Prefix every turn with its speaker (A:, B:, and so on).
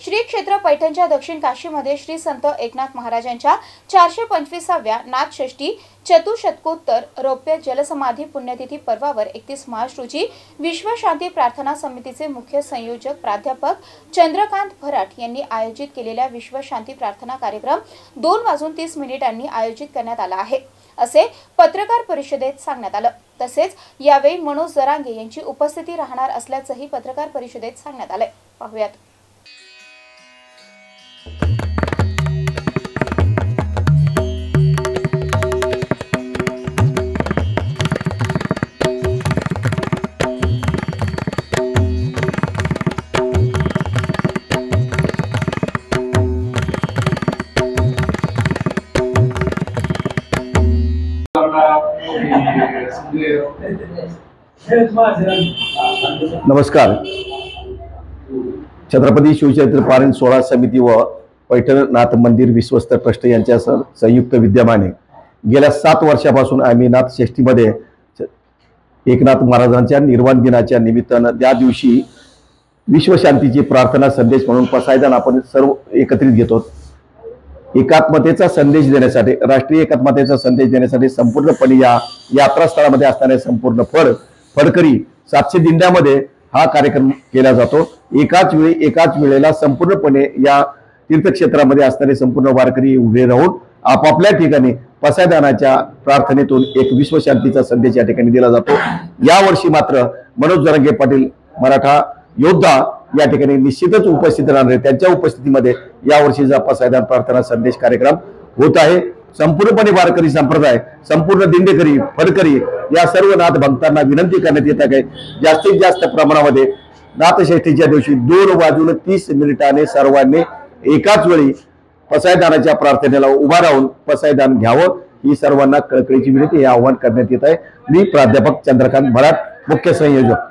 A: श्री क्षेत्र पैठणच्या दक्षिण काशीमध्ये श्री संत एकनाथ महाराजांच्या 425व्या नाथषष्ठी चतुशतकोत्तर रौप्य जलसमाधी पुण्यतिथी पर्वावर 31 मार्च रोजी विश्व शांती प्रार्थना समितीचे मुख्य संयोजक प्राध्यापक चंद्रकांत भराट यांनी आयोजित केलेल्या विश्व शांती प्रार्थना कार्यक्रम 2:30 आयोजित करण्यात आला आहे, असे पत्रकार परिषदेत सांगण्यात आलं। तसेच यावेळी मनोज जरांगे यांची उपस्थिती राहणार असल्याचंही पत्रकार परिषदेत सांगण्यात आलंय। पाहूयात।
B: नमस्कार। छत्रपती शिवचरित्र पारायण सोहळा समिती व पैठणनाथ मंदिर विश्वस्त ट्रस्ट यांच्या संयुक्त विद्यमाने गेल्या 7 वर्षापासून आम्ही नाथषष्ठीमध्ये एकनाथ महाराजांच्या निर्वाण दिनाच्या निमित्तानं त्या दिवशी विश्वशांतीची प्रार्थना संदेश म्हणून पसायदान आपण सर्व एकत्रित घेतो। एकात्मतेचा संदेश देण्यासाठी, राष्ट्रीय एकात्मतेचा संदेश देण्यासाठी संपूर्णपणे या यात्रास्थळामध्ये असणारे संपूर्ण फडकरी 700 दिंड्यामध्ये हा कार्यक्रम केला जातो। एकाच वेळेला संपूर्णपणे या तीर्थक्षेत्रामध्ये असणारे संपूर्ण वारकरी उभे राहून आपापल्या ठिकाणी पसायदानाच्या प्रार्थनेतून एक विश्वशांतीचा संदेश या ठिकाणी दिला जातो। यावर्षी मात्र मनोज जरांगे पाटील मराठा योद्धा या ठिकाणी निश्चितच उपस्थित राहणार आहे। त्यांच्या उपस्थितीमध्ये यावर्षीचा पसायदान प्रार्थना संदेश कार्यक्रम होत आहे। संपूर्णपणे वारकरी संप्रदाय, संपूर्ण दिंडेकरी, फडकरी या सर्व नाथ भक्तांना विनंती करण्यात येत आहे जास्तीत जास्त प्रमाणामध्ये नाथषष्ठीच्या दिवशी 2:30 सर्वांनी एकाच वेळी पसायदानाच्या प्रार्थनेला उभा राहून पसायदान घ्यावं ही सर्वांना कळकळीची विनंती, हे आवाहन करण्यात येत आहे। मी प्राध्यापक चंद्रकांत भराट, मुख्य संयोजक।